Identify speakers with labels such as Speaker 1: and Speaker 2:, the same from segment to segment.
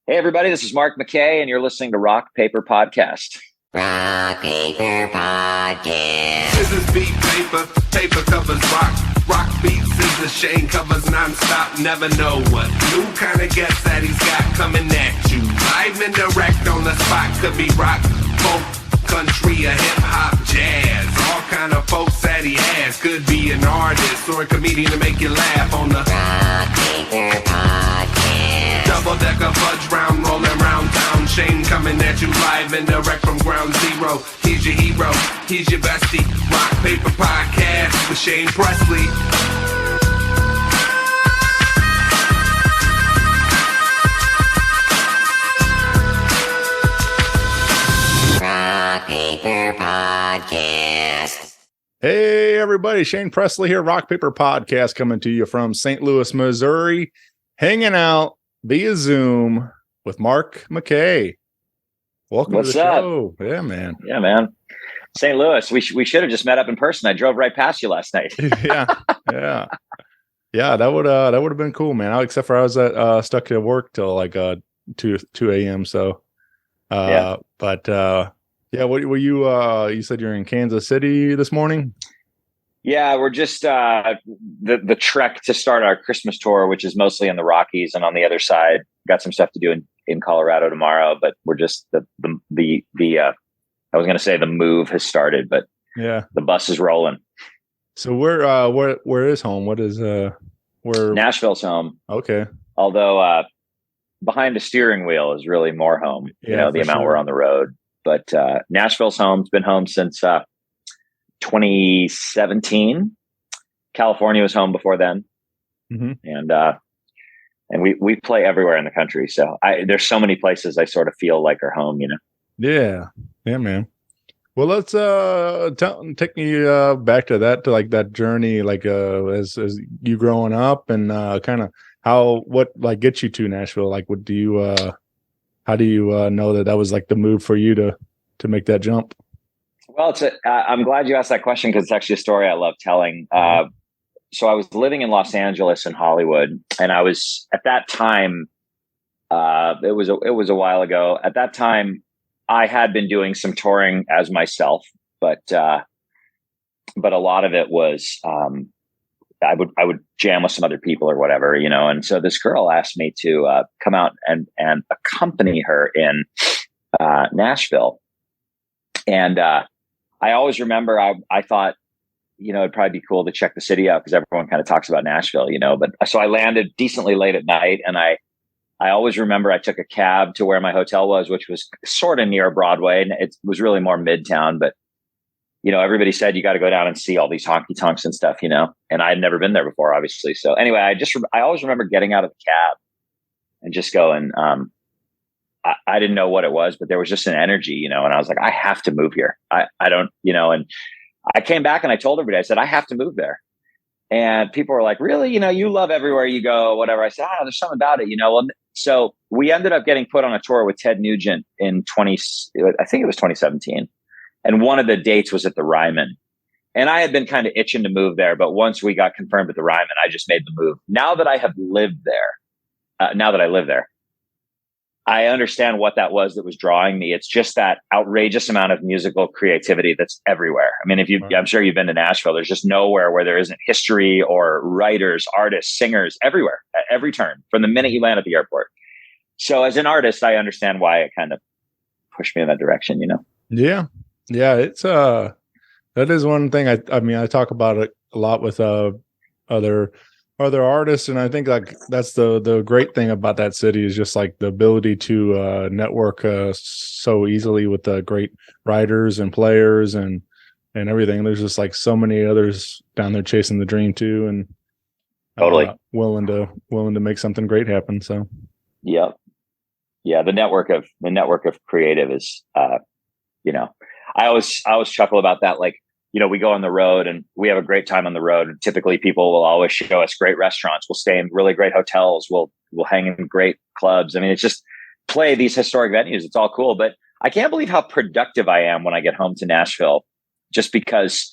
Speaker 1: Hey, everybody, this is Mark Mackay, and you're listening to Rock Paper Podcast.
Speaker 2: Rock Paper Podcast.
Speaker 3: Scissors beat paper, paper covers rock. Rock beats scissors, Shane covers non-stop. Never know what new kind of guest that he's got coming at you. Live and direct on the spot. Could be rock, folk, country, or hip-hop, jazz. All kind of folks that he has. Could be an artist or a comedian to make you laugh on the
Speaker 2: Rock Paper Podcast.
Speaker 3: Double-decker fudge round, rolling round town. Shane coming at you live and direct from ground zero. He's your hero, he's your bestie. Rock Paper Podcast with Shane Presley.
Speaker 2: Rock Paper Podcast.
Speaker 4: Hey, everybody. Shane Presley here. Rock Paper Podcast coming to you from St. Louis, Missouri. Hanging out via Zoom with Mark Mackay. Welcome
Speaker 1: What's
Speaker 4: to the
Speaker 1: up?
Speaker 4: show. Yeah, man.
Speaker 1: Yeah, man. St. Louis, we should have just met up in person. I drove right past you last night.
Speaker 4: Yeah. That would have been cool, man. Except for I was stuck at work till like 2 a.m. So
Speaker 1: Yeah.
Speaker 4: But what were you said you're in Kansas City this morning?
Speaker 1: Yeah, we're just the trek to start our Christmas tour, which is mostly in the Rockies, and on the other side, got some stuff to do in Colorado tomorrow. But we're just the I was going to say the move has started, but
Speaker 4: Yeah.
Speaker 1: the bus is rolling.
Speaker 4: So where is home? What is where?
Speaker 1: Nashville's home,
Speaker 4: Okay.
Speaker 1: although behind a steering wheel is really more home.
Speaker 4: Yeah,
Speaker 1: The
Speaker 4: for
Speaker 1: amount
Speaker 4: sure.
Speaker 1: we're on the road. But Nashville's home. It's been home since 2017. California was home before then,
Speaker 4: Mhm.
Speaker 1: and we play everywhere in the country. So there's so many places I sort of feel like are home.
Speaker 4: Yeah, man. Well, let's take me back to that journey, like as you growing up, and kind of what gets you to Nashville. Like, what do you how do you know that was like the move for you to make that jump?
Speaker 1: Well, I'm glad you asked that question because it's actually a story I love telling. So I was living in Los Angeles and Hollywood, and I was at that time. It was a while ago. At that time, I had been doing some touring as myself, but a lot of it was I would jam with some other people or whatever, And so this girl asked me to come out and accompany her in Nashville, and I always remember I thought, it'd probably be cool to check the city out because everyone kind of talks about Nashville, But so I landed decently late at night, and I always remember I took a cab to where my hotel was, which was sort of near Broadway, and it was really more midtown. But everybody said you got to go down and see all these honky tonks and stuff, And I had never been there before, obviously. So anyway, I always remember getting out of the cab and just going. I didn't know what it was, but there was just an energy, and I was like, I have to move here. I don't, and I came back and I told everybody, I said, I have to move there. And people were like, really? You love everywhere you go, whatever. I said, there's something about it, Well, so we ended up getting put on a tour with Ted Nugent in I think it was 2017. And one of the dates was at the Ryman. And I had been kind of itching to move there. But once we got confirmed at the Ryman, I just made the move. Now that I live there, I understand what that was drawing me. It's just that outrageous amount of musical creativity that's everywhere. I mean, I'm sure you've been to Nashville. There's just nowhere where there isn't history or writers, artists, singers, everywhere, at every turn, from the minute you land at the airport. So as an artist, I understand why it kind of pushed me in that direction,
Speaker 4: Yeah. It's that is one thing. I mean, I talk about it a lot with other artists, and I think like that's the great thing about that city is just like the ability to network so easily with the great writers and players and everything. There's just like so many others down there chasing the dream too, and
Speaker 1: totally
Speaker 4: willing to make something great happen. So
Speaker 1: yeah, the network of creative is I always chuckle about that. Like, we go on the road and we have a great time on the road. And typically people will always show us great restaurants. We'll stay in really great hotels. We'll hang in great clubs. I mean, it's just play these historic venues. It's all cool. But I can't believe how productive I am when I get home to Nashville, just because,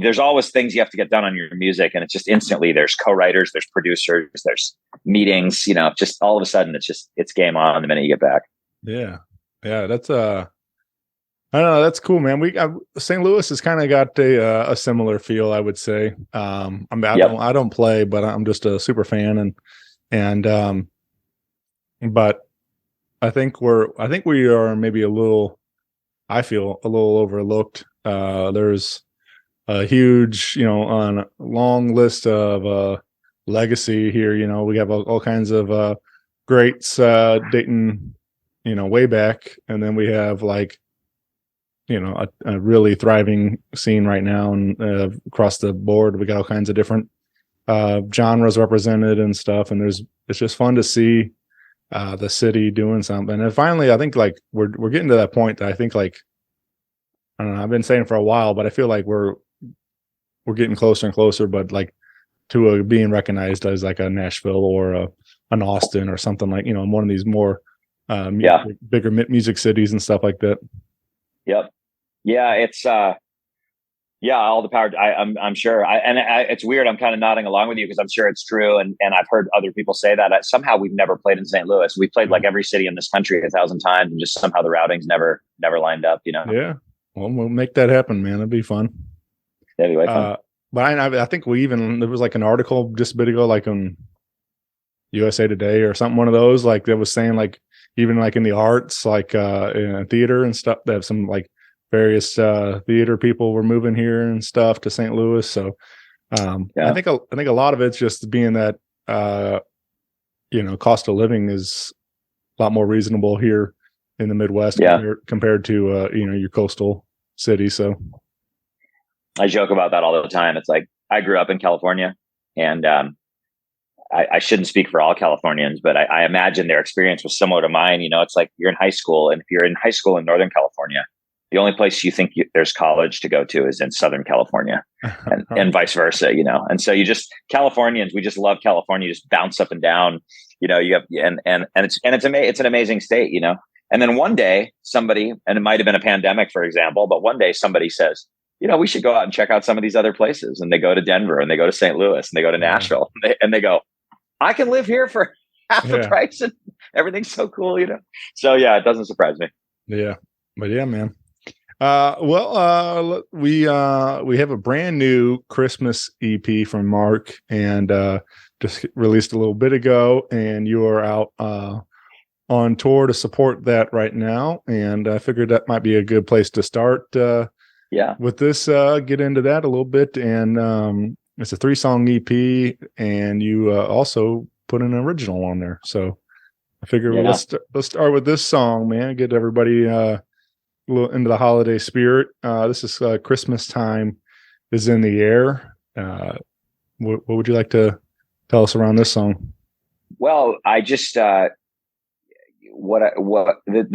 Speaker 1: there's always things you have to get done on your music, and it's just instantly there's co-writers, there's producers, there's meetings, just all of a sudden it's game on the minute you get back.
Speaker 4: Yeah. That's I don't know. That's cool, man. St. Louis has kind of got a similar feel, I would say. I don't play, but I'm just a super fan, but I think we are maybe I feel a little overlooked. There's a huge, on a long list of legacy here. We have all kinds of greats dating, way back, and then we have like, a really thriving scene right now, and across the board we got all kinds of different genres represented and stuff, and it's just fun to see the city doing something. And finally, I think like we're getting to that point that I think, like, I don't know, I've been saying for a while, but I feel like we're getting closer and closer, but like to being recognized as like a Nashville or an Austin or something, like, one of these more bigger music cities and stuff like that.
Speaker 1: Yep. Yeah, it's all the power. I'm sure. It's weird. I'm kind of nodding along with you because I'm sure it's true, and I've heard other people say that. Somehow we've never played in St. Louis. We played like every city in this country 1,000 times, and just somehow the routing's never lined up.
Speaker 4: Yeah. Well, we'll make that happen, man. It'd be fun.
Speaker 1: That'd be way fun.
Speaker 4: But I think there was like an article just a bit ago, like on USA Today or something, one of those, like that was saying like, even like in the arts, like in theater and stuff, that some like various theater people were moving here and stuff to St. Louis. So I think a lot of it's just being that cost of living is a lot more reasonable here in the Midwest compared to your coastal city. So
Speaker 1: I joke about that all the time. It's like I grew up in California, and I shouldn't speak for all Californians, but I imagine their experience was similar to mine. It's like you're in high school, and if you're in high school in Northern California, the only place you think there's college to go to is in Southern California, and vice versa. And so Californians, we just love California. You just bounce up and down. You have it's an amazing state. And then one day somebody, and it might have been a pandemic, for example, but one day somebody says, we should go out and check out some of these other places, and they go to Denver, and they go to St. Louis, and they go to Nashville, and they go, I can live here for half the price, and everything's so cool, So yeah, it doesn't surprise me.
Speaker 4: Yeah, but yeah, man. We have a brand new Christmas EP from Mark, and just released a little bit ago, and you are out on tour to support that right now, and I figured that might be a good place to start. With this, get into that a little bit, and it's a 3-song EP, and you also put an original on there. So I figured let's start with this song, man. Get everybody a little into the holiday spirit. This is Christmas Time is in the Air. What would you like to tell us around this song?
Speaker 1: Well, I just the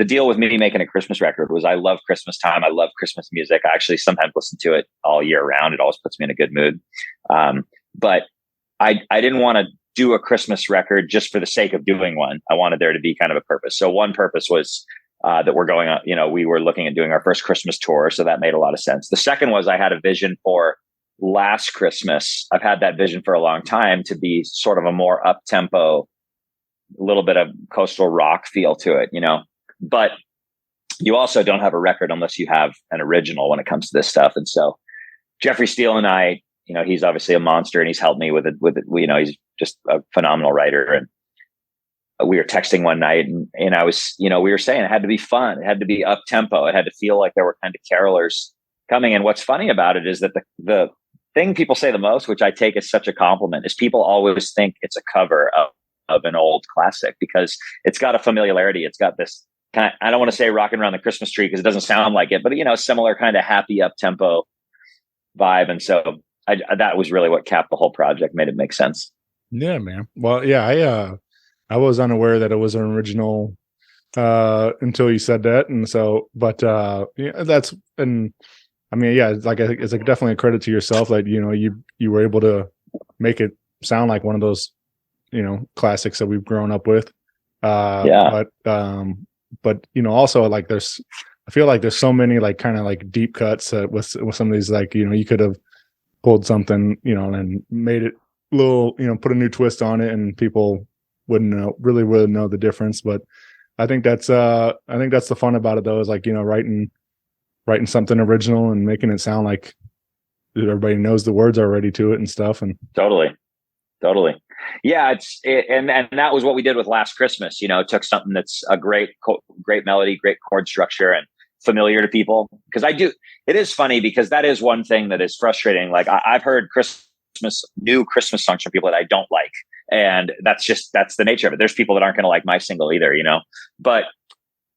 Speaker 1: deal with me making a Christmas record was I love Christmas time. I love Christmas music. I actually sometimes listen to it all year round. It always puts me in a good mood. But I didn't want to do a Christmas record just for the sake of doing one. I wanted there to be kind of a purpose. So one purpose was that we're going on, we were looking at doing our first Christmas tour. So that made a lot of sense. The second was I had a vision for last Christmas. I've had that vision for a long time to be sort of a more up-tempo, a little bit of coastal rock feel to it, but you also don't have a record unless you have an original when it comes to this stuff. And so Jeffrey Steele and I, he's obviously a monster, and he's helped me with it. He's just a phenomenal writer. And we were texting one night, and I was, we were saying it had to be fun. It had to be up tempo. It had to feel like there were kind of carolers coming. And what's funny about it is that the thing people say the most, which I take as such a compliment, is people always think it's a cover of an old classic because it's got a familiarity. It's got this kind of, I don't want to say rocking around the Christmas tree because it doesn't sound like it, but similar kind of happy up tempo vibe. And so that was really what capped the whole project, made it make sense.
Speaker 4: Yeah, man. Well, yeah, I was unaware that it was an original until you said that. And so, but that's, and I mean, yeah, it's like definitely a credit to yourself that, you were able to make it sound like one of those, classics that we've grown up with. But also like I feel like there's so many like kind of like deep cuts with some of these, like, you could have pulled something, and made it a little, put a new twist on it, and people really wouldn't know the difference. But I think that's the fun about it, though, is like, writing something original and making it sound like everybody knows the words already to it and stuff. And
Speaker 1: Totally. Yeah, and that was what we did with Last Christmas. Took something that's a great melody, great chord structure, and familiar to people. Because it is funny, because that is one thing that is frustrating. Like I've heard new Christmas songs from people that I don't like, and that's the nature of it. There's people that aren't going to like my single either, But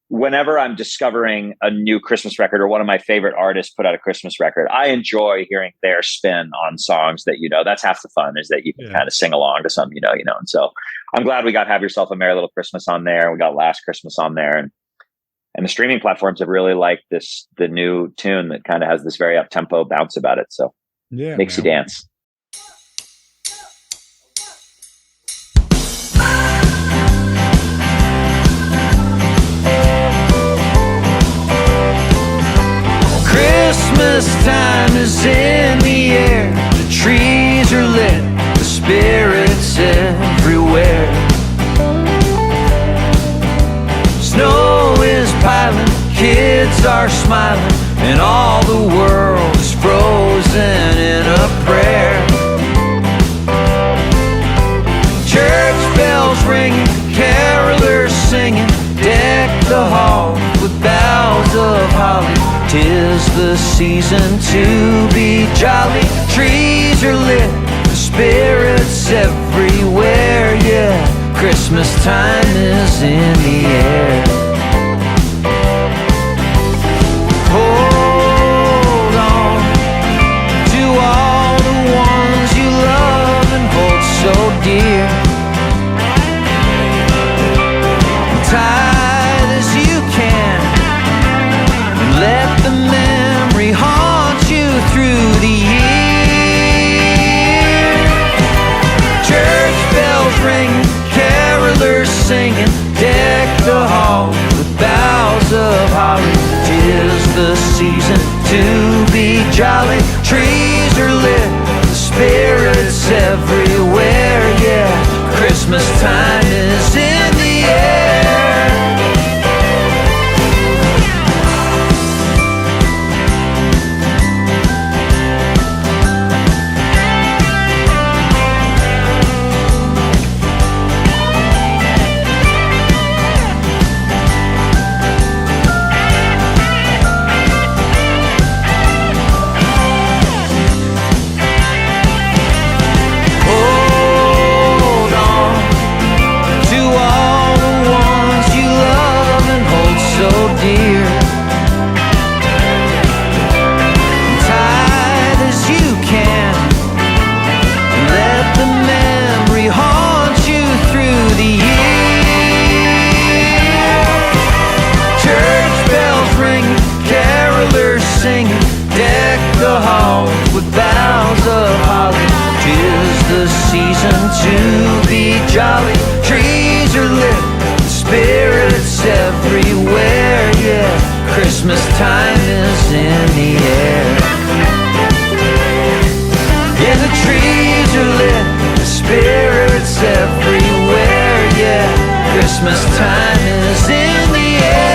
Speaker 1: whenever I'm discovering a new Christmas record, or one of my favorite artists put out a Christmas record, I enjoy hearing their spin on songs that, that's half the fun, is that you can kind of sing along to some, and so I'm glad we got Have Yourself a Merry Little Christmas on there. We got Last Christmas on there, and the streaming platforms have really liked the new tune that kind of has this very up tempo bounce about it. So makes you dance.
Speaker 5: Christmas time is in the air. The trees are lit, the spirits everywhere. Snow is piling, kids are smiling, and all the world is frozen in a prayer. Church bells ringing, carolers singing, deck the hall with boughs of holly. 'Tis the season to be jolly. Trees are lit, the spirits everywhere. Yeah, Christmas time is in the air. Hold on to all the ones you love and hold so dear. Tight as you can, and let the memory haunt you through the year. Church bells ringing, carolers singing, deck the hall with boughs of holly. 'Tis the season to be jolly. Trees are lit, the spirits everywhere. Yeah, Christmas time is in the air. To be jolly, trees are lit, spirits everywhere. Yeah, Christmas time is in the air. Yeah, the trees are lit, the spirits everywhere. Yeah, Christmas time is in the air.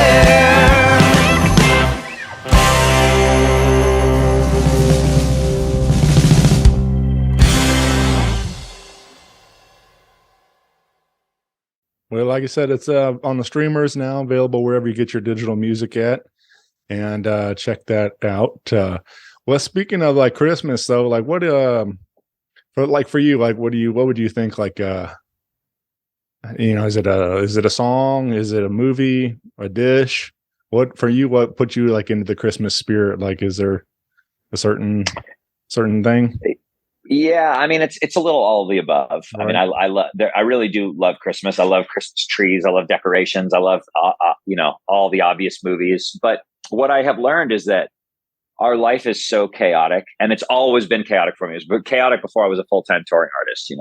Speaker 4: Well, like I said, it's on the streamers now, available wherever you get your digital music at, and check that out. Well, speaking of like Christmas, though, like what for you, like what would you think, like is it a song, is it a movie, a dish? What put you like into the Christmas spirit? Like, is there a certain thing?
Speaker 1: Yeah, I mean, it's a little all of the above. Right. I mean, I really do love Christmas. I love Christmas trees. I love decorations. I love, all the obvious movies. But what I have learned is that our life is so chaotic, and it's always been chaotic for me. It was chaotic before I was a full-time touring artist,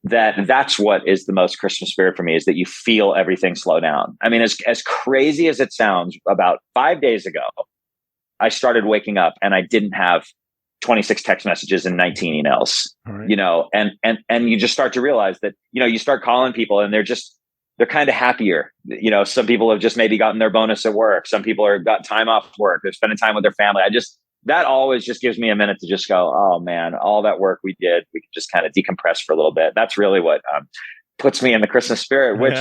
Speaker 1: that's what is the most Christmas spirit for me, is that you feel everything slow down. I mean, as crazy as it sounds, about 5 days ago, I started waking up and I didn't have 26 text messages and 19 emails,
Speaker 4: Right.
Speaker 1: you know, and you just start to realize that, you know, you start calling people and they're kind of happier. You know, some people have just maybe gotten their bonus at work. Some people are got time off work. They're spending time with their family. That always just gives me a minute to just go, oh man, all that work we did, we can just kind of decompress for a little bit. That's really what puts me in the Christmas spirit, which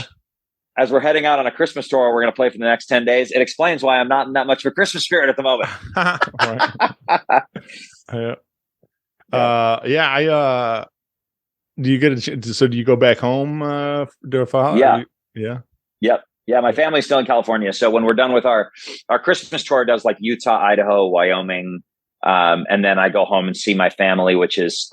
Speaker 1: as we're heading out on a Christmas tour, we're going to play for the next 10 days. It explains why I'm not in that much of a Christmas spirit at the moment.
Speaker 4: Do you get so do you go back home to follow?
Speaker 1: Yeah. Yep. Yeah. My family's still in California. So when we're done with our Christmas tour, does like Utah, Idaho, Wyoming. And then I go home and see my family, which is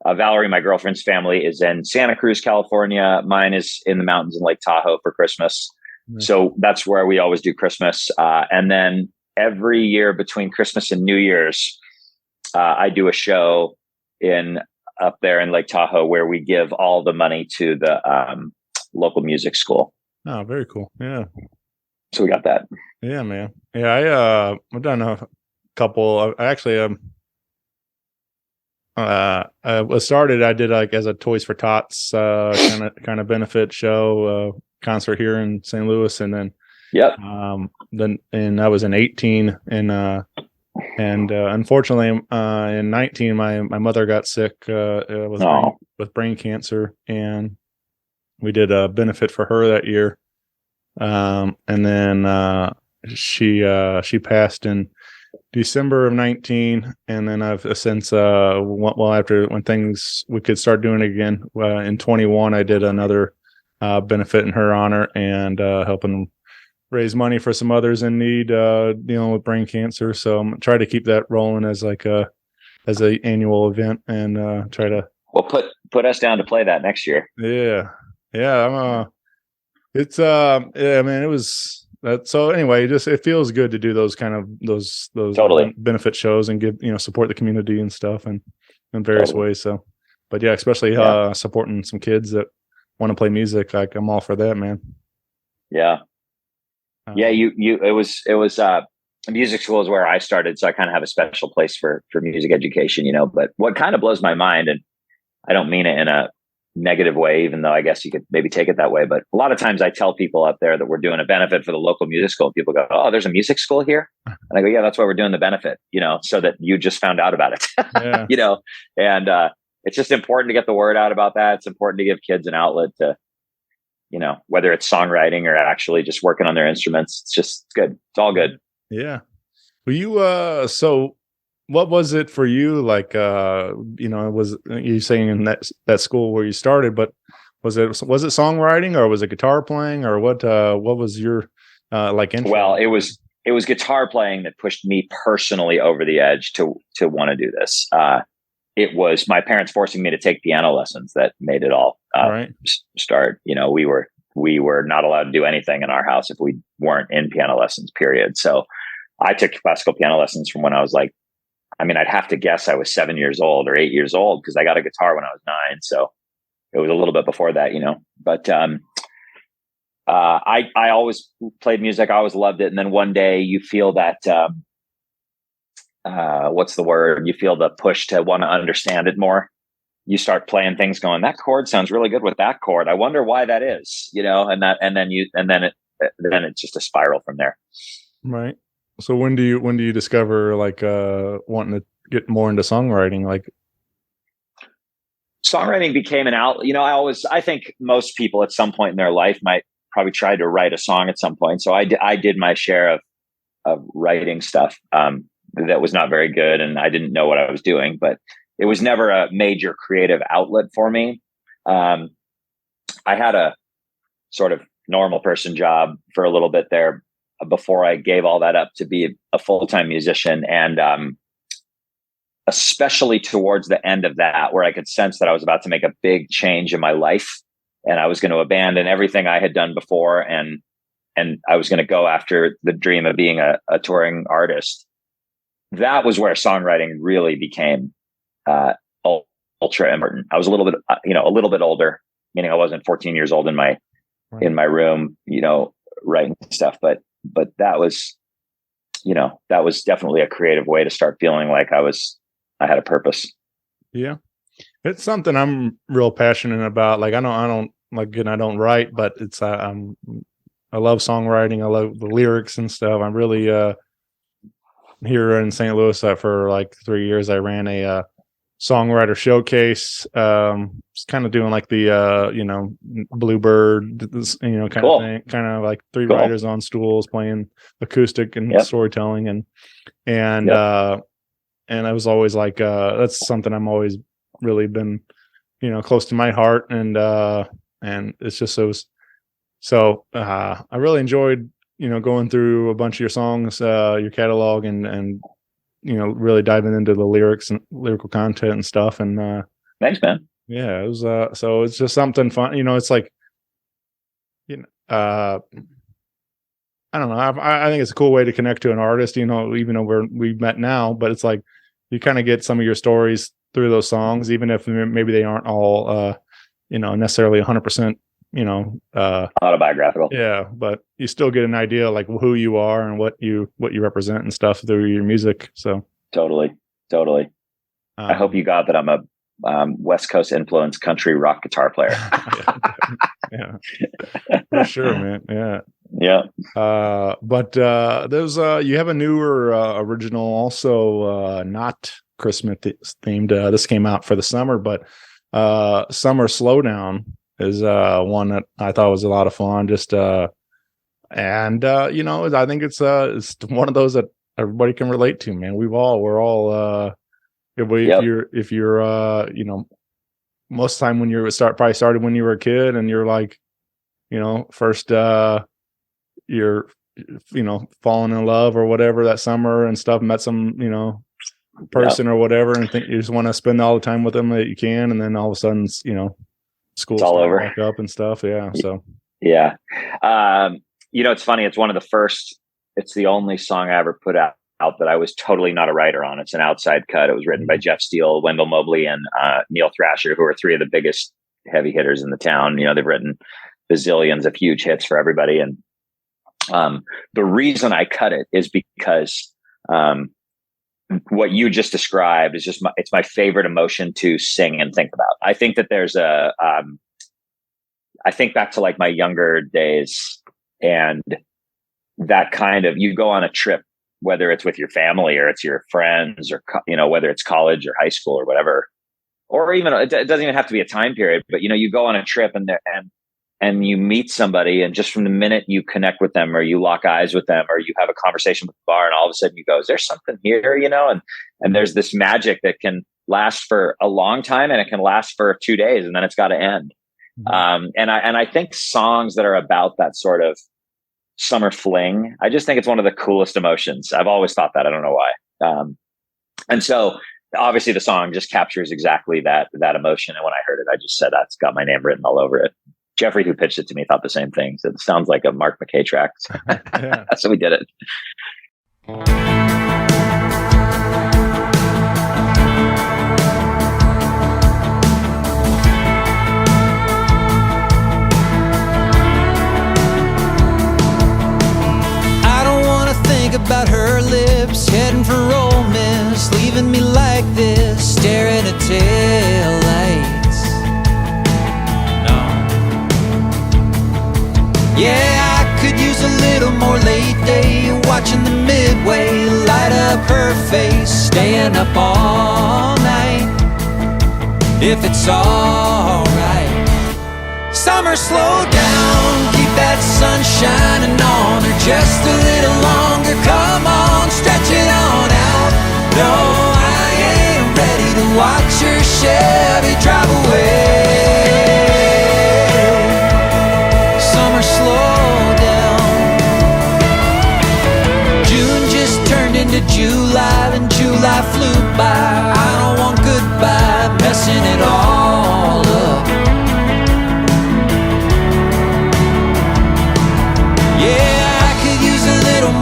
Speaker 1: Valerie, my girlfriend's family, is in Santa Cruz, California. Mine is in the mountains in Lake Tahoe for Christmas. Nice. So that's where we always do Christmas. And then every year between Christmas and New Year's, I do a show up there in Lake Tahoe where we give all the money to the local music school.
Speaker 4: Oh, very cool. Yeah.
Speaker 1: So we got that.
Speaker 4: Yeah, man. Yeah, I've done a couple. I started. I did like as a Toys for Tots kind of benefit show concert here in St. Louis, and then I was in 18 and unfortunately in 19 my mother got sick with brain cancer, and we did a benefit for her that year, and then she passed in December of 19, and then I've since after when we could start doing it again in 21, I did another benefit in her honor and helping raise money for some others in need dealing with brain cancer. So I'm trying to keep that rolling as like a annual event, and try to
Speaker 1: put us down to play that next year.
Speaker 4: I'm man, it was that. So anyway, it feels good to do those kind of those
Speaker 1: totally
Speaker 4: benefit shows and give, support the community and stuff and in various ways. So, but yeah, especially supporting some kids that want to play music. Like I'm all for that, man.
Speaker 1: Yeah. It was music school is where I started. So I kind of have a special place for music education, but what kind of blows my mind, and I don't mean it in a negative way, even though I guess you could maybe take it that way. But a lot of times I tell people out there that we're doing a benefit for the local music school. People go, "Oh, there's a music school here?" And I go, "Yeah, that's why we're doing the benefit, so that you just found out about it." And it's just important to get the word out about that. It's important to give kids an outlet to, whether it's songwriting or actually just working on their instruments. It's good. It's all good.
Speaker 4: Yeah. Well, so what was it for you? Like, was you saying in that school where you started, but was it songwriting, or was it guitar playing, or what was your interest?
Speaker 1: Well, it was guitar playing that pushed me personally over the edge to want to do this. It was my parents forcing me to take piano lessons that made it all start. We were not allowed to do anything in our house if we weren't in piano lessons, period. So I took classical piano lessons from when I was I'd have to guess I was 7 years old or 8 years old, because I got a guitar when I was 9. So it was a little bit before that, but I always played music. I always loved it. And then one day you feel that, what's the word? You feel the push to want to understand it more. You start playing things going, that chord sounds really good with that chord. I wonder why that is, and then it's just a spiral from there. Right.
Speaker 4: So when do you discover wanting to get more into songwriting? Like
Speaker 1: songwriting became an out, I think most people at some point in their life might probably try to write a song at some point. So I did my share of writing stuff that was not very good, and I didn't know what I was doing, but it was never a major creative outlet for me. I had a sort of normal person job for a little bit there before I gave all that up to be a full-time musician. And especially towards the end of that, where I could sense that I was about to make a big change in my life, and I was going to abandon everything I had done before. And I was going to go after the dream of being a touring artist. That was where songwriting really became ultra important. I was a little bit older, meaning I wasn't 14 years old in my room, writing stuff. But that was definitely a creative way to start feeling like I was I had a purpose.
Speaker 4: Yeah. It's something I'm real passionate about. Like I don't like, again, I don't write, but it's I love songwriting. I love the lyrics and stuff. I'm really here in St. Louis for like 3 years. I ran a songwriter showcase. It's kind of doing like the Bluebird, kind
Speaker 1: Cool.
Speaker 4: of thing, kind of like three
Speaker 1: Cool.
Speaker 4: writers on stools playing acoustic and storytelling and I was always like that's something I'm always really been close to my heart, and it's just so I really enjoyed going through a bunch of your songs, your catalog, and really diving into the lyrics and lyrical content and stuff. And
Speaker 1: thanks, man.
Speaker 4: Yeah, it was so it's just something fun. It's like I don't know. I think it's a cool way to connect to an artist, even though we've met now, but it's like you kind of get some of your stories through those songs, even if maybe they aren't all necessarily 100%
Speaker 1: autobiographical.
Speaker 4: Yeah, but you still get an idea like who you are and what you represent and stuff through your music. So
Speaker 1: totally. I hope you got that I'm a West Coast influenced country rock guitar player.
Speaker 4: yeah, for sure, man.
Speaker 1: Yeah.
Speaker 4: But there's you have a newer original also, not Christmas themed. This came out for the summer, but Summer Slowdown is one that I thought was a lot of fun. Just I think it's one of those that everybody can relate to, man. We're all if you're most of the time when you probably started when you were a kid and you're like first you're falling in love or whatever that summer and stuff, met some person or whatever, and think you just want to spend all the time with them that you can, and then all of a sudden school's
Speaker 1: all over
Speaker 4: back up and stuff.
Speaker 1: It's funny, it's the only song I ever put out that I was totally not a writer on. It's an outside cut. It was written by Jeff Steele, Wendell Mobley, and Neil Thrasher, who are three of the biggest heavy hitters in the town. They've written bazillions of huge hits for everybody, and the reason I cut it is because what you just described is it's my favorite emotion to sing and think about. I think that there's I think back to like my younger days, and that kind of, you go on a trip, whether it's with your family or it's your friends or, whether it's college or high school or whatever, or even, it doesn't even have to be a time period, but you go on a trip and you meet somebody, and just from the minute you connect with them or you lock eyes with them or you have a conversation with the bar, and all of a sudden you go, is there something here, and there's this magic that can last for a long time, and it can last for 2 days, and then it's got to end. And I think songs that are about that sort of summer fling, I just think it's one of the coolest emotions. I've always thought that. I don't know why. And so obviously the song just captures exactly that emotion. And when I heard it, I just said, that's got my name written all over it. Jeffrey, who pitched it to me, thought the same thing. So it sounds like a Mark Mackay track. So we did it.
Speaker 5: About her lips, heading for Ole Miss, leaving me like this, staring at tail lights. No. Yeah, I could use a little more late day, watching the midway light up her face, staying up all night, if it's alright. Summer, slow down, keep that sun shining on her just a little longer. Come on, stretch it on out. No, I ain't ready to watch her Chevy drive away. Summer, slow down. June just turned into July, and July flew by. I don't want goodbye, messing it all up.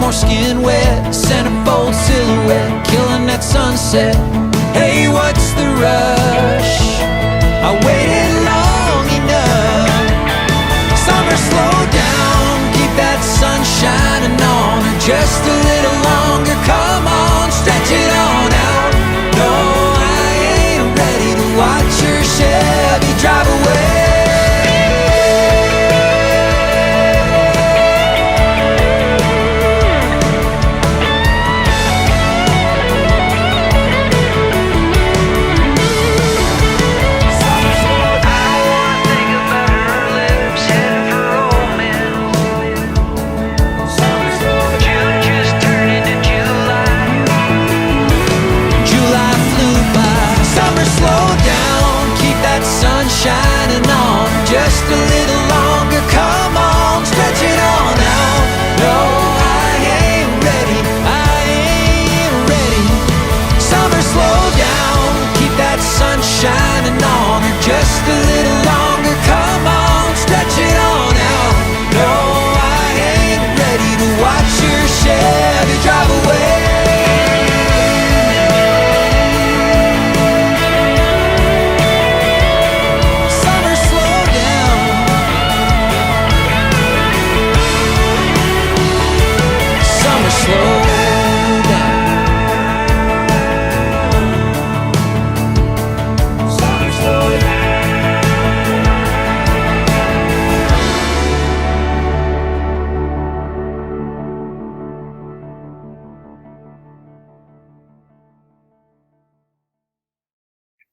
Speaker 5: More skin wet, centerfold silhouette, killing that sunset. Hey, what's the rush? I waited long enough. Summer, slow down, keep that sun shining on her just a little longer. Come on, stretch it on out. No,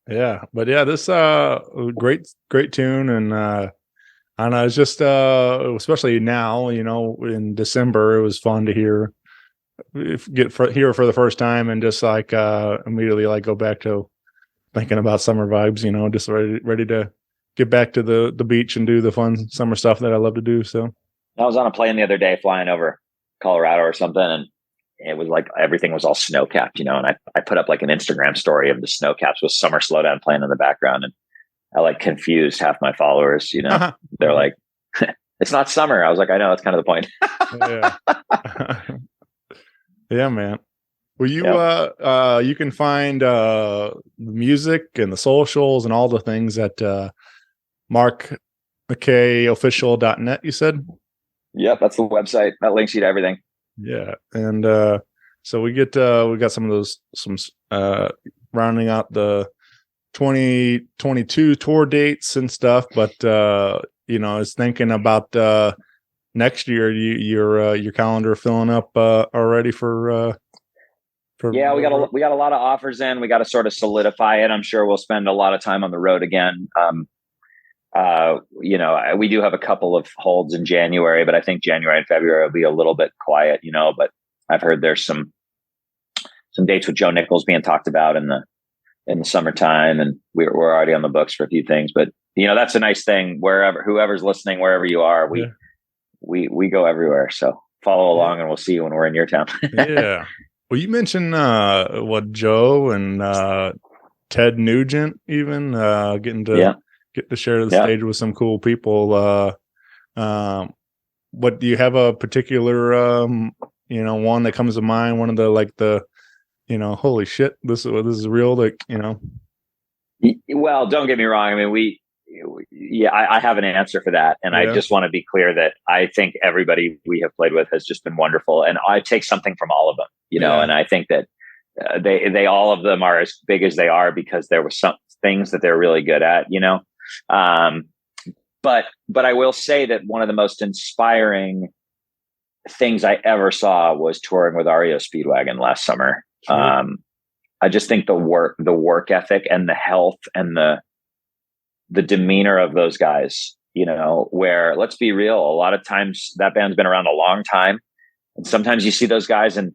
Speaker 4: Yeah, but yeah, this great tune, and I don't know, it's just especially now, in December, it was fun to hear hear for the first time, and just like immediately like go back to thinking about summer vibes, just ready to get back to the beach and do the fun summer stuff that I love to do. So
Speaker 1: I was on a plane the other day flying over Colorado or something, and it was like everything was all snow capped, and I put up like an Instagram story of the snow caps with Summer Slowdown playing in the background, and I like confused half my followers. They're like, "It's not summer." I was like, "I know, that's kind of the point."
Speaker 4: yeah, yeah, man. Well, you can find the music and the socials and all the things at markmackayofficial.net. You said.
Speaker 1: Yep, that's the website. That links you to everything.
Speaker 4: Yeah, and so we got some of some rounding out the 2022 tour dates and stuff, but I was thinking about next year. Your calendar filling up already for
Speaker 1: yeah, we got a lot of offers in. We got to sort of solidify it. I'm sure we'll spend a lot of time on the road again. We do have a couple of holds in January, but I think January and February will be a little bit quiet, but I've heard there's some dates with Joe Nichols being talked about in the summertime, and we're already on the books for a few things, but that's a nice thing. Whoever's listening, wherever you are, we go everywhere. So follow along, and we'll see you when we're in your town.
Speaker 4: Yeah. Well, you mentioned what Joe and Ted Nugent even getting to share the stage with some cool people. What do you have a particular one that comes to mind? One of the holy shit, this is real.
Speaker 1: Well, don't get me wrong. I mean, I have an answer for that, and I just want to be clear that I think everybody we have played with has just been wonderful, and I take something from all of them, and I think that they all of them are as big as they are because there were some things that they're really good at, but I will say that one of the most inspiring things I ever saw was touring with REO Speedwagon last summer. Sure. I just think the work ethic and the health and the demeanor of those guys, where, let's be real, a lot of times that band's been around a long time, and sometimes you see those guys and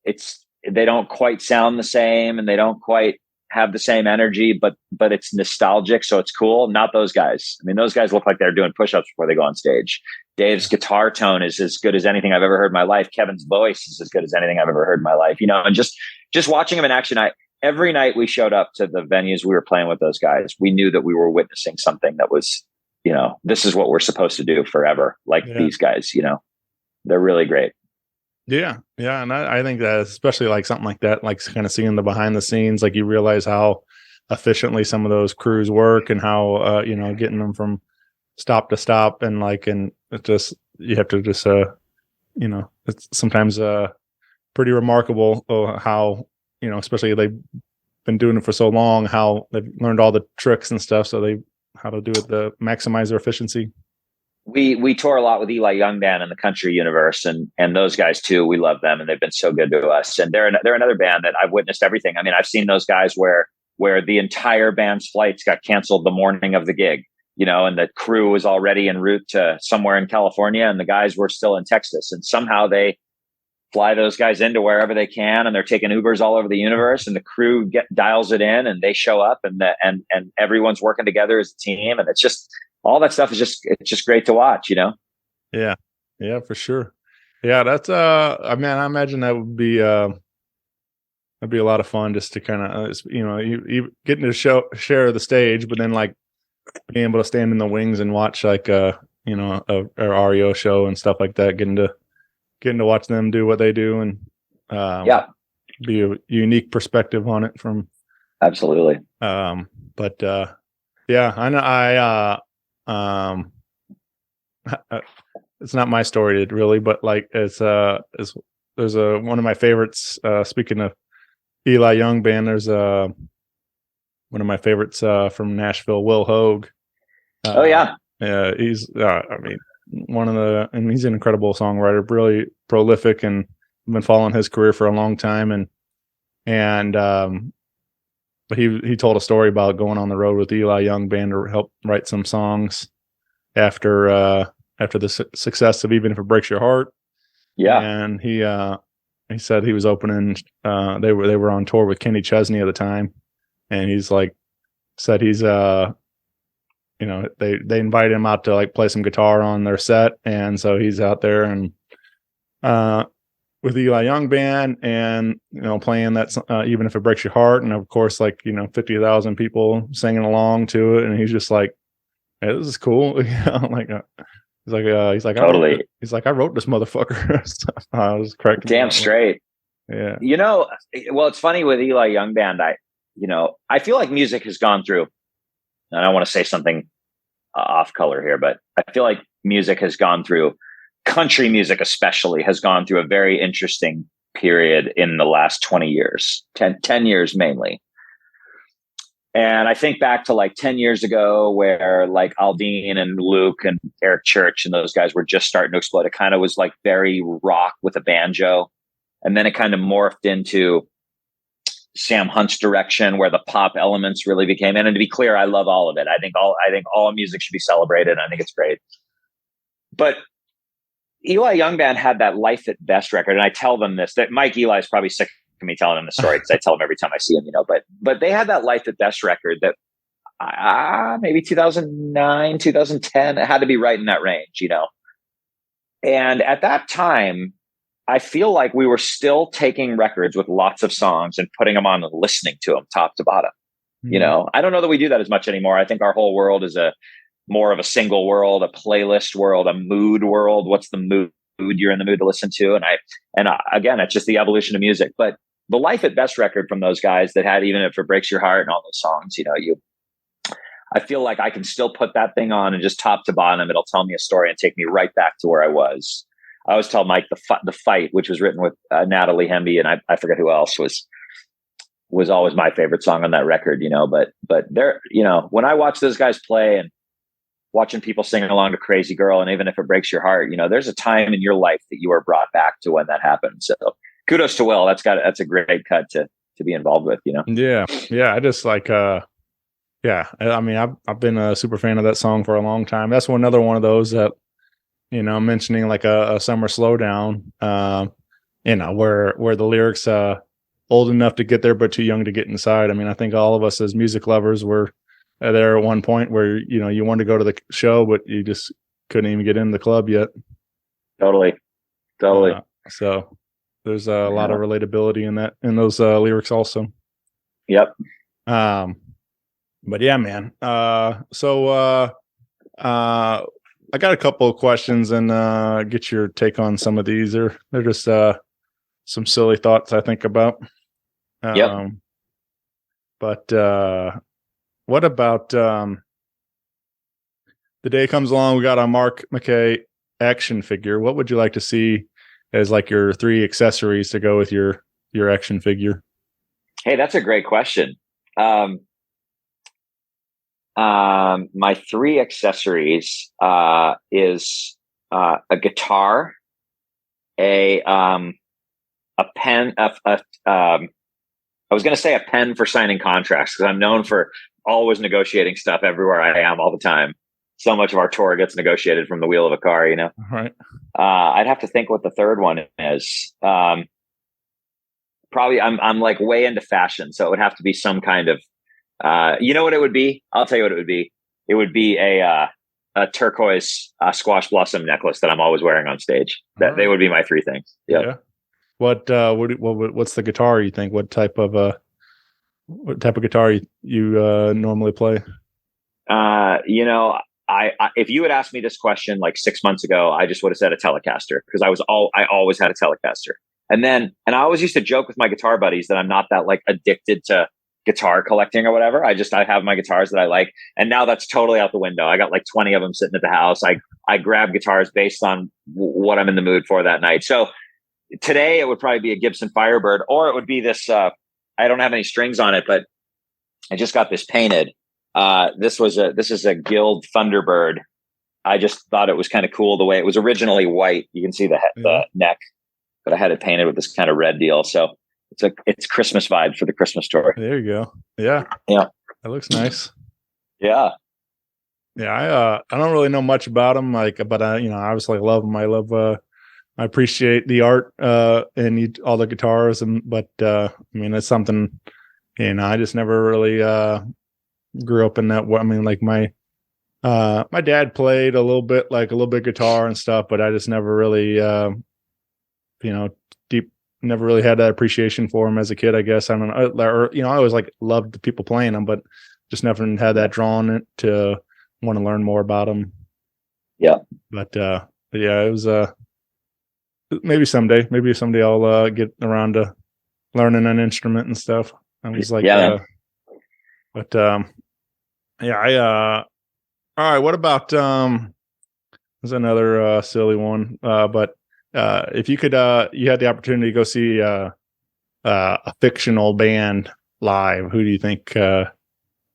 Speaker 1: they don't quite sound the same and they don't quite have the same energy, but it's nostalgic, so it's cool. Not those guys. I mean, those guys look like they're doing push-ups before they go on stage. Dave's guitar tone is as good as anything I've ever heard in my life. Kevin's voice is as good as anything I've ever heard in my life. And just watching them in action, every night we showed up to the venues we were playing with those guys, we knew that we were witnessing something that was, this is what we're supposed to do forever. Like these guys, they're really great.
Speaker 4: Yeah. Yeah. And I think that especially like something like that, like kind of seeing the behind the scenes, like you realize how efficiently some of those crews work and how, getting them from stop to stop, and it just, you have to just, it's sometimes pretty remarkable how, especially they've been doing it for so long, how they've learned all the tricks and stuff. So how to do it to maximize their efficiency.
Speaker 1: We tour a lot with Eli Young Band in the country universe, and those guys too. We love them, and they've been so good to us. And they're another band that I've witnessed everything. I mean, I've seen those guys where the entire band's flights got canceled the morning of the gig, and the crew was already en route to somewhere in California, and the guys were still in Texas, and somehow they fly those guys into wherever they can, and they're taking Ubers all over the universe, and the crew dials it in, and they show up, and everyone's working together as a team, and it's just. All that stuff is it's great to watch,
Speaker 4: Yeah. Yeah, for sure. Yeah. That's, I imagine that would be, that'd be a lot of fun just to kind of, you getting to share the stage, but then like being able to stand in the wings and watch like, a REO show and stuff like that, getting to watch them do what they do, and, be a unique perspective on it from.
Speaker 1: Absolutely.
Speaker 4: But, yeah, I know it's not my story really, but like there's one of my favorites, speaking of Eli Young Band, there's one of my favorites from Nashville, Will Hogue. Yeah, he's and he's an incredible songwriter, really prolific, and I've been following his career for a long time, and but he told a story about going on the road with Eli Young Band to help write some songs after the success of Even If It Breaks Your Heart.
Speaker 1: Yeah.
Speaker 4: And he said he was opening. They were on tour with Kenny Chesney at the time, and he's like said he's they invited him out to like play some guitar on their set, and so he's out there and with Eli Young Band and playing that Even If It Breaks Your Heart, and of course 50,000 people singing along to it, and he's just like, hey, this is cool. He's like
Speaker 1: Totally.
Speaker 4: I wrote this motherfucker. So I was correct.
Speaker 1: Damn straight.
Speaker 4: Yeah.
Speaker 1: Well, it's funny with Eli Young Band. I feel like music has gone through, and I don't want to say something off color here, but I feel like music has gone through, country music especially, has gone through a very interesting period in the last 20 years, 10 years mainly. And I think back to 10 years ago where Aldine and Luke and Eric Church and those guys were just starting to explode. It kind of was very rock with a banjo. And then it kind of morphed into Sam Hunt's direction where the pop elements really became in. And to be clear, I love all of it. I think all music should be celebrated. I think it's great. But Eli Young Band had that Life at Best record. And I tell them this, that Mike Eli is probably sick of me telling him the story because I tell him every time I see him, but they had that Life at Best record that maybe 2009, 2010, it had to be right in that range, And at that time, I feel like we were still taking records with lots of songs and putting them on and listening to them top to bottom.
Speaker 4: Mm-hmm.
Speaker 1: I don't know that we do that as much anymore. I think our whole world is more of a single world, a playlist world, a mood world. What's the mood you're in the mood to listen to? And again, it's just the evolution of music. But the Life at Best record from those guys that had Even If It Breaks Your Heart and all those songs, I feel like I can still put that thing on and just top to bottom, it'll tell me a story and take me right back to where I was. I always tell Mike the Fight, which was written with Natalie Hemby, and I forget who else was always my favorite song on that record, but there, when I watch those guys play and watching people sing along to Crazy Girl and Even If It Breaks Your Heart, there's a time in your life that you are brought back to when that happened. So kudos to Will. That's a great cut to be involved with,
Speaker 4: Yeah. I just yeah. I mean, I've been a super fan of that song for a long time. That's another one of those that, mentioning a summer slowdown, where the lyrics, old enough to get there, but too young to get inside. I mean, I think all of us as music lovers were there at one point where, you wanted to go to the show, but you just couldn't even get in the club yet.
Speaker 1: Totally.
Speaker 4: So there's a lot of relatability in those lyrics also.
Speaker 1: Yep.
Speaker 4: But yeah, man. I got a couple of questions and get your take on some of these. They're just some silly thoughts I think about.
Speaker 1: Yep.
Speaker 4: But what about the day comes along, we got a Mark Mackay action figure. What would you like to see as your 3 accessories to go with your action figure?
Speaker 1: Hey, that's a great question. My 3 accessories is a guitar, a pen, I was going to say a pen for signing contracts because I'm known for always negotiating stuff everywhere I am all the time. So much of our tour gets negotiated from the wheel of a car,
Speaker 4: Right.
Speaker 1: I'd have to think what the third one is. Probably I'm way into fashion, so it would have to be some kind of, what it would be? I'll tell you what it would be. It would be a turquoise squash blossom necklace that I'm always wearing on stage. They would be my 3 things. Yep.
Speaker 4: Yeah. What's the guitar you think? What type of guitar you normally play?
Speaker 1: I if you had asked me this question 6 months ago, I just would have said a Telecaster because I always had a Telecaster. And I always used to joke with my guitar buddies that I'm not that addicted to guitar collecting or whatever. I have my guitars that I like. And now that's totally out the window. I got 20 of them sitting at the house. I grab guitars based on what I'm in the mood for that night. So today it would probably be a Gibson Firebird, or it would be this, I don't have any strings on it, but I just got this painted. This is a Guild Thunderbird. I just thought it was kind of cool the way it was originally white. You can see the neck, but I had it painted with this kind of red deal. So it's Christmas vibes for the Christmas story.
Speaker 4: There you go. Yeah.
Speaker 1: Yeah.
Speaker 4: That looks nice.
Speaker 1: Yeah.
Speaker 4: Yeah. I don't really know much about them, but I, obviously love them. I appreciate the art, and all the guitars but I mean, it's something, I just never really, grew up in that way. I mean, like my dad played a little bit guitar and stuff, but I just never really, never really had that appreciation for him as a kid, I guess. I don't know. Or, I always loved the people playing them, but just never had that drawn to want to learn more about them.
Speaker 1: Yeah.
Speaker 4: But yeah, it was, maybe someday I'll get around to learning an instrument and stuff. I was like,
Speaker 1: yeah.
Speaker 4: But yeah, all right. What about, there's another silly one. But if you could, you had the opportunity to go see a fictional band live, who do you think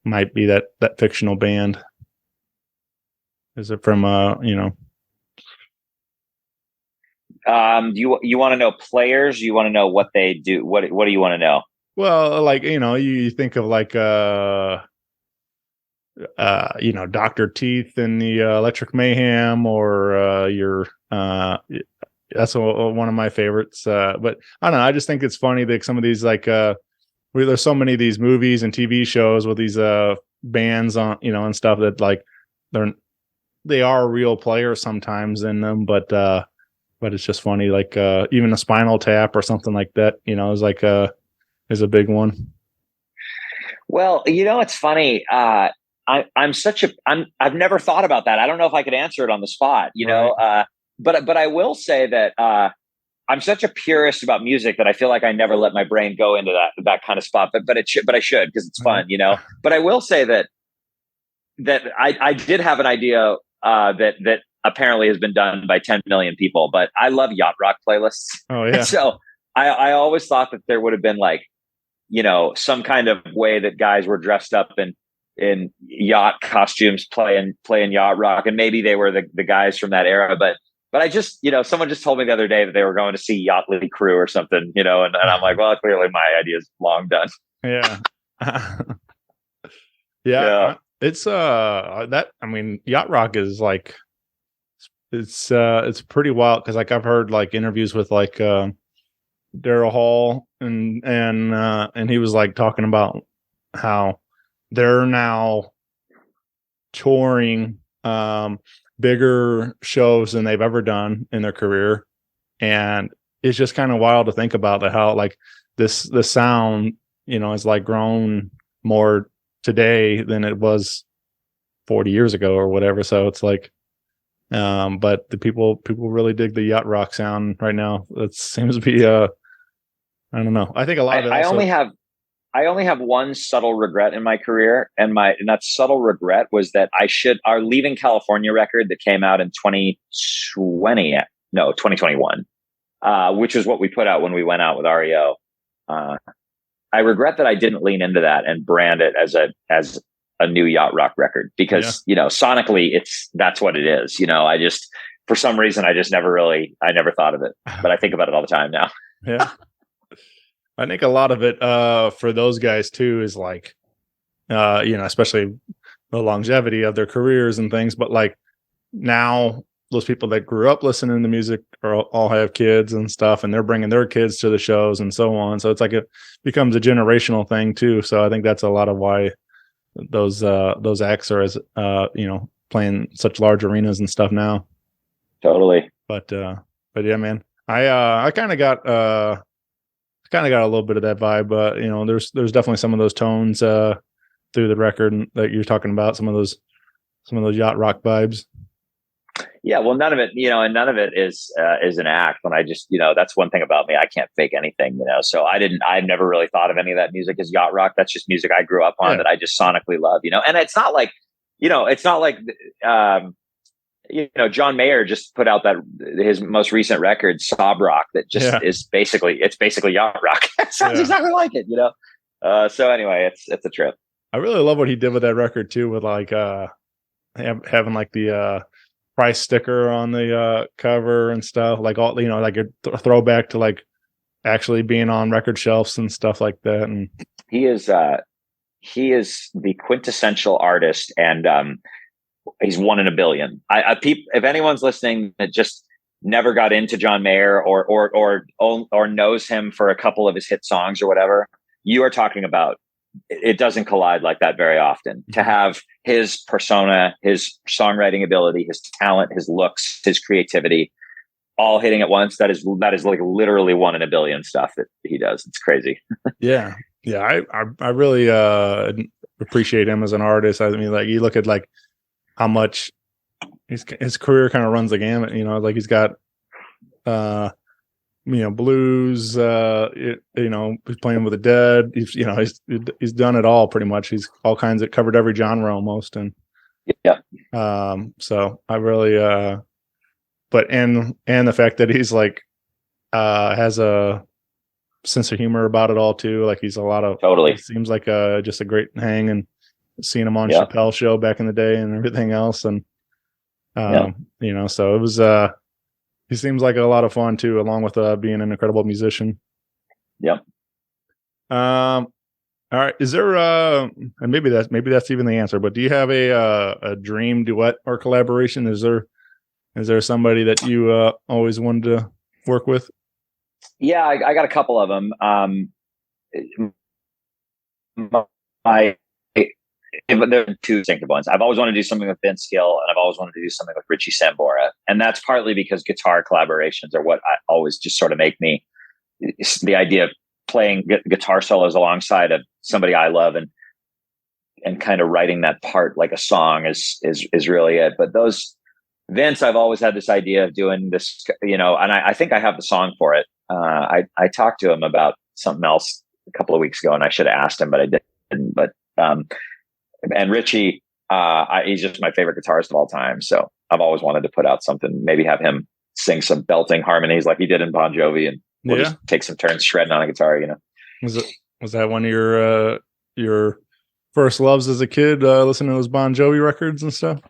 Speaker 4: might be that fictional band? Is it from
Speaker 1: Do you want to know players? You want to know what they do? What do you want to know?
Speaker 4: Well, you think of Dr. Teeth and the Electric Mayhem, or that's one of my favorites. But I don't know. I just think it's funny that some of these there's so many of these movies and TV shows with these bands on, and stuff that they are real players sometimes in them, but it's just funny. Even a Spinal Tap or something like that, is a big one.
Speaker 1: Well, it's funny. I've never thought about that. I don't know if I could answer it on the spot,
Speaker 4: Right.
Speaker 1: But I will say that I'm such a purist about music that I feel like I never let my brain go into that kind of spot. But I should, because it's fun, But I will say that I did have an idea that apparently has been done by 10 million people. But I love yacht rock playlists.
Speaker 4: Oh yeah.
Speaker 1: So I always thought that there would have been some kind of way that guys were dressed up in yacht costumes playing yacht rock, and maybe they were the guys from that era. But I just, someone just told me the other day that they were going to see Yachtly Crew or something, and I'm like, well, clearly my idea is long done.
Speaker 4: Yeah. Yeah. It's yacht rock is it's pretty wild, because I've heard interviews with Daryl Hall and he was talking about how they're now touring bigger shows than they've ever done in their career, and it's just kind of wild to think about how the sound is grown more today than it was 40 years ago or whatever. So it's but the people really dig the yacht rock sound right now. It seems to be I don't know. I think a lot of it
Speaker 1: I only have one subtle regret in my career, and that subtle regret was that our Leaving California record that came out in 2021, which is what we put out when we went out with REO. I regret that I didn't lean into that and brand it as a new yacht rock record, because sonically that's what it is. I just, for some reason, I never thought of it, but I think about it all the time now.
Speaker 4: Yeah. I think a lot of it for those guys too is especially the longevity of their careers and things. But now those people that grew up listening to music all have kids and stuff, and they're bringing their kids to the shows and so on. So it's it becomes a generational thing too. So I think that's a lot of why those acts are as playing such large arenas and stuff now.
Speaker 1: Totally.
Speaker 4: But yeah, man, I kind of got a little bit of that vibe. There's definitely some of those tones through the record that you're talking about. Some of those yacht rock vibes.
Speaker 1: Yeah, well, none of it, and none of it is an act. When I just, that's one thing about me. I can't fake anything, So I've never really thought of any of that music as yacht rock. That's just music I grew up on that I just sonically love, And it's not John Mayer just put out his most recent record, Sob Rock, that just is basically yacht rock. It sounds exactly like it, So anyway, it's a trip.
Speaker 4: I really love what he did with that record too, with having the price sticker on the cover and stuff, a throwback to actually being on record shelves and stuff like that. And
Speaker 1: he is the quintessential artist, and he's one in a billion. If anyone's listening that just never got into John Mayer or knows him for a couple of his hit songs or whatever, you are talking about, it doesn't collide like that very often. To have his persona, his songwriting ability, his talent, his looks, his creativity, all hitting at once, that is like literally one in a billion stuff that he does. It's crazy.
Speaker 4: Yeah. I really appreciate him as an artist. I mean, like, you look at like how much his career kind of runs the gamut. You know, like he's got blues. He's playing with the Dead. He's done it all pretty much. He's all kinds of covered every genre almost. And
Speaker 1: yeah.
Speaker 4: So I really but and the fact that he's like has a sense of humor about it all too. Like he's a lot of
Speaker 1: totally.
Speaker 4: He seems like just a great hang, and seeing him on Chappelle's show back in the day and everything else. And so it was he seems like a lot of fun too, along with being an incredible musician.
Speaker 1: Yep.
Speaker 4: All right. Is there and maybe that's even the answer, but do you have a dream duet or collaboration? Is there somebody that you always wanted to work with?
Speaker 1: Yeah, I got a couple of them. There are two distinctive ones. I've always wanted to do something with Vince Gill, and I've always wanted to do something with Richie Sambora. And that's partly because guitar collaborations are what I always just sort of make me, the idea of playing guitar solos alongside of somebody I love and kind of writing that part like a song is really it. But Vince, I've always had this idea of doing this, and I think I have the song for it. I talked to him about something else a couple of weeks ago, and I should have asked him, but I didn't. But and Richie, he's just my favorite guitarist of all time. So I've always wanted to put out something, maybe have him sing some belting harmonies like he did in Bon Jovi, and we'll just take some turns shredding on a guitar.
Speaker 4: Was that one of your first loves as a kid, listening to those Bon Jovi records and stuff?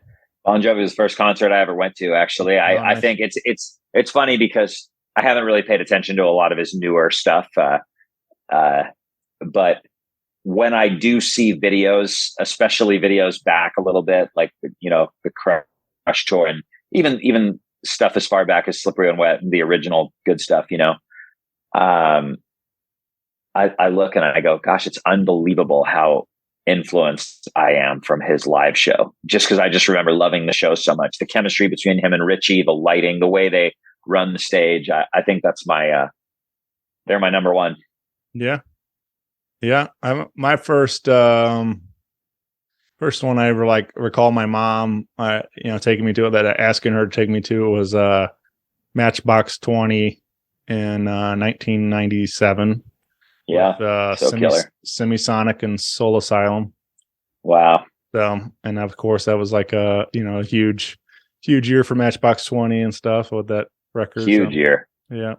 Speaker 1: Bon Jovi was the first concert I ever went to. Actually, nice. I think it's funny because I haven't really paid attention to a lot of his newer stuff, but when I do see videos, especially videos back a little bit, like the Crush tour, and even stuff as far back as Slippery and Wet and the original good stuff, I look and I go, gosh, it's unbelievable how influenced I am from his live show, just because I just remember loving the show so much. The chemistry between him and Richie, the lighting, the way they run the stage. I think that's they're my number one.
Speaker 4: Yeah. My first one I ever recall my mom, taking me to that, asking her to take me to, was Matchbox 20 in 1997.
Speaker 1: Yeah,
Speaker 4: with, Semisonic and Soul Asylum.
Speaker 1: Wow.
Speaker 4: So, and of course that was like a huge year for Matchbox 20 and stuff with that record.
Speaker 1: Huge year.
Speaker 4: Yeah,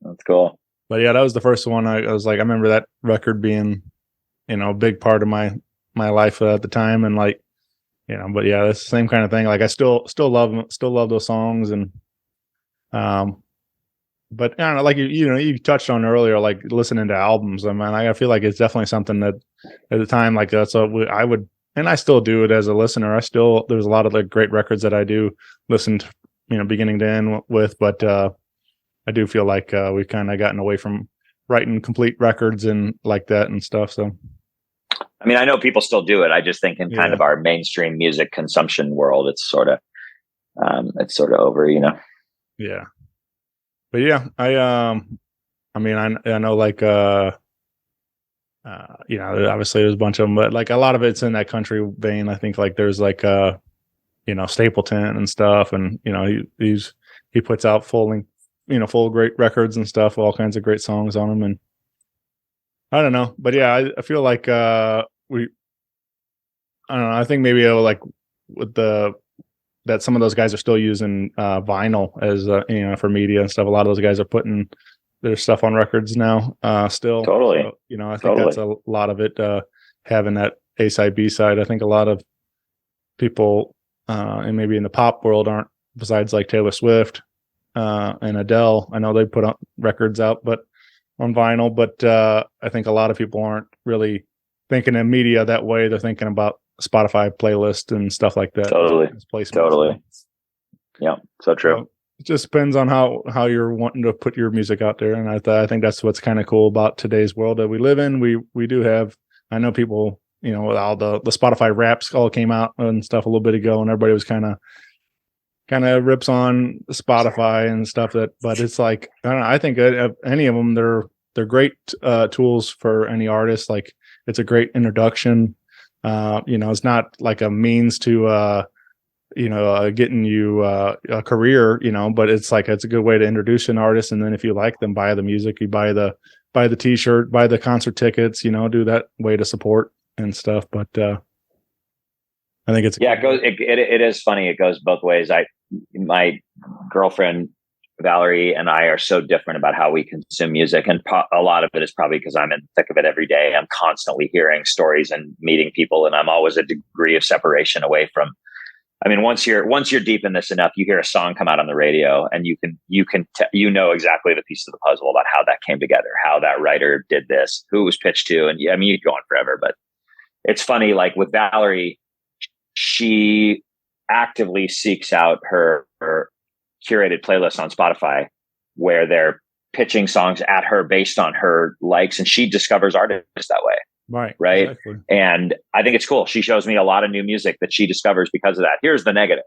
Speaker 1: that's cool.
Speaker 4: But yeah, that was the first one. I was like, I remember that record being, a big part of my life at the time, and but yeah, that's the same kind of thing. Like I still love those songs, and but I don't know, like you touched on earlier, like listening to albums. I mean, I feel like it's definitely something that at the time, like that's what I would, and I still do it as a listener. There's a lot of the great records that I do listen to, beginning to end with, but I do feel like we've kind of gotten away from writing complete records and like that and stuff. So,
Speaker 1: I mean, I know people still do it. I just think in kind of our mainstream music consumption world, it's sort of over,
Speaker 4: Yeah. But yeah, I know obviously there's a bunch of them, but like a lot of it's in that country vein. I think like there's Stapleton and stuff, and he puts out full great records and stuff, all kinds of great songs on them. And I don't know, but yeah, I feel like I don't know. I think maybe with that some of those guys are still using vinyl as for media and stuff. A lot of those guys are putting their stuff on records now still.
Speaker 1: Totally.
Speaker 4: So, I think that's a lot of it, having that A side, B side. I think a lot of people and maybe in the pop world aren't, besides like Taylor Swift, and Adele. I know they put on records out, but on vinyl, but I think a lot of people aren't really thinking of media that way. They're thinking about Spotify playlist and stuff like that.
Speaker 1: Totally. Totally. Yeah. So true.
Speaker 4: So it just depends on how you're wanting to put your music out there. And I think that's what's kind of cool about today's world that we live in. We do have, I know people, all the Spotify Wraps all came out and stuff a little bit ago, and everybody was kind of rips on Spotify and stuff but it's like, I don't know, I think any of them, they're great tools for any artist. Like, it's a great introduction. It's not like a means to getting you a career, but it's a good way to introduce an artist. And then if you like them, buy the music, you buy the t-shirt, buy the concert tickets, do that way to support and stuff. But I think it's
Speaker 1: it is funny. It goes both ways. My girlfriend Valerie and I are so different about how we consume music, and a lot of it is probably because I'm in the thick of it every day. I'm constantly hearing stories and meeting people, and I'm always a degree of separation away from. I mean, once you're deep in this enough, you hear a song come out on the radio, and you know exactly the piece of the puzzle about how that came together, how that writer did this, who it was pitched to, and I mean, you could go on forever. But it's funny, like with Valerie, she actively seeks out her curated playlists on Spotify where they're pitching songs at her based on her likes, and she discovers artists that way. Right. Exactly. And I think it's cool. She shows me a lot of new music that she discovers because of that. Here's the negative.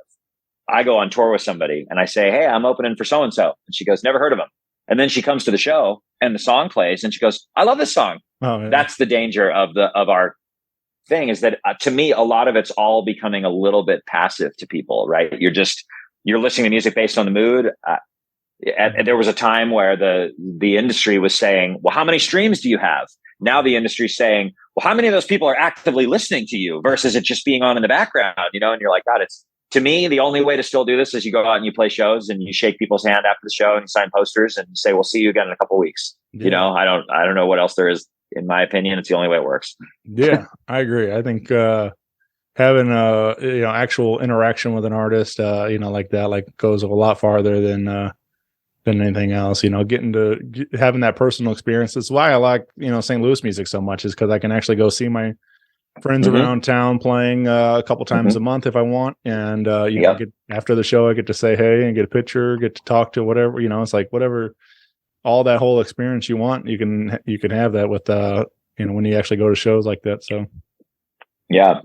Speaker 1: I go on tour with somebody and I say, hey, I'm opening for so-and-so. And she goes, never heard of him. And then she comes to the show and the song plays and she goes, I love this song. Oh, yeah. That's the danger of our thing, is that to me, a lot of it's all becoming a little bit passive to people, right? You're listening to music based on the mood. And there was a time where the industry was saying, well, how many streams do you have? Now the industry's saying, well, how many of those people are actively listening to you versus it just being on in the background, and you're like, God, to me, the only way to still do this is you go out and you play shows and you shake people's hand after the show and you sign posters and you say, we'll see you again in a couple of weeks. Yeah. I don't know what else there is. In my opinion, it's the only way it works. Yeah,
Speaker 4: I agree. I think, having actual interaction with an artist, like that, goes a lot farther than anything else. Getting to having that personal experience. That's why I like St. Louis music so much, is because I can actually go see my friends around town playing a couple times a month if I want, and get, after the show I get to say hey and get a picture, get to talk to whatever. It's like whatever, all that whole experience you want, you can have that with when you actually go to shows like that. So yeah.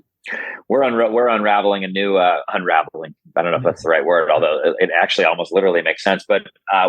Speaker 1: We're unraveling a new unraveling. I don't know if that's the right word, although it actually almost literally makes sense. But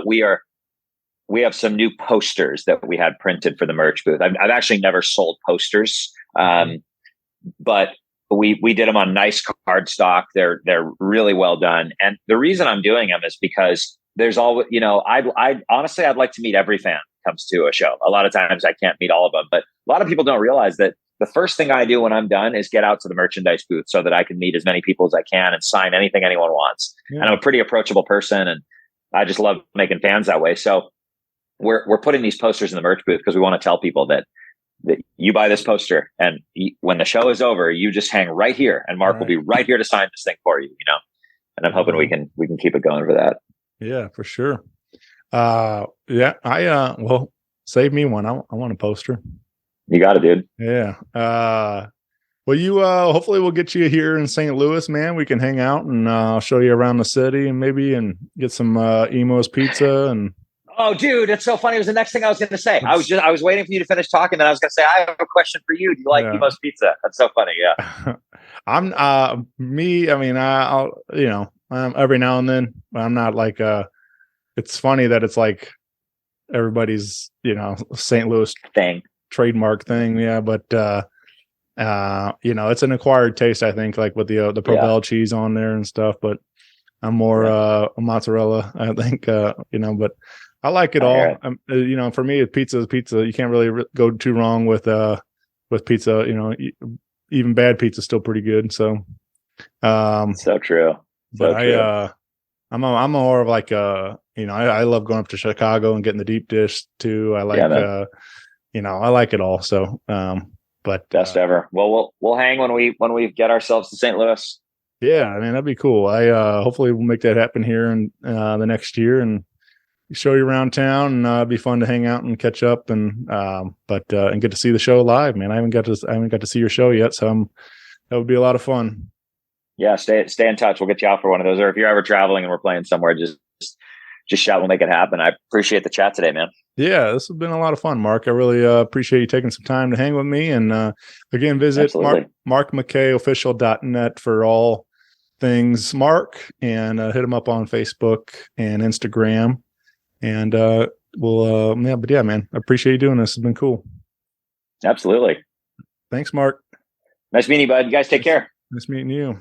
Speaker 1: we have some new posters that we had printed for the merch booth. I've actually never sold posters, but we did them on nice cardstock. They're really well done. And the reason I'm doing them is because there's always, I honestly, I'd like to meet every fan who comes to a show. A lot of times I can't meet all of them, but a lot of people don't realize that the first thing I do when I'm done is get out to the merchandise booth so that I can meet as many people as I can and sign anything anyone wants. Yeah. And I'm a pretty approachable person, and I just love making fans that way. So we're putting these posters in the merch booth because we want to tell people that you buy this poster, and when the show is over, you just hang right here, and Mark will be right here to sign this thing for you. And I'm hoping we can keep it going for that.
Speaker 4: Yeah, for sure. Well, save me one. I want a poster.
Speaker 1: You got it, dude.
Speaker 4: Yeah. Well, you hopefully we'll get you here in St. Louis, man. We can hang out and I'll show you around the city and get some Emo's pizza. And
Speaker 1: oh, dude, it's so funny. It was the next thing I was going to say. I was waiting for you to finish talking, then I was going to say, I have a question for you. Do you like Emo's pizza? That's so funny. Yeah.
Speaker 4: I'm me. I mean, I'll every now and then. I'm not like it's funny that it's like everybody's St. Louis
Speaker 1: thing.
Speaker 4: Trademark thing, but it's an acquired taste, I think, like with the Provel cheese on there and stuff. But I'm more mozzarella, I think. But I like it all. For me, pizza is pizza. You can't really go too wrong with pizza. Even bad pizza is still pretty good. So,
Speaker 1: so true.
Speaker 4: I'm more of like I love going up to Chicago and getting the deep dish too. I like I like it all. So, but
Speaker 1: best ever. Well, we'll hang when we get ourselves to St. Louis.
Speaker 4: Yeah, I mean, that'd be cool. I hopefully we'll make that happen here in the next year and show you around town, and it'd be fun to hang out and catch up and and get to see the show live, man. I haven't got to see your show yet, so that would be a lot of fun.
Speaker 1: Yeah, stay in touch. We'll get you out for one of those. Or if you're ever traveling and we're playing somewhere, just shout. We'll make it happen. I appreciate the chat today, man.
Speaker 4: Yeah, this has been a lot of fun, Mark. I really appreciate you taking some time to hang with me. And again, visit markmackayofficial.net for all things Mark, and hit him up on Facebook and Instagram. And but yeah, man, I appreciate you doing this. It's been cool.
Speaker 1: Absolutely.
Speaker 4: Thanks, Mark.
Speaker 1: Nice meeting you, bud. You guys take care.
Speaker 4: Nice meeting you.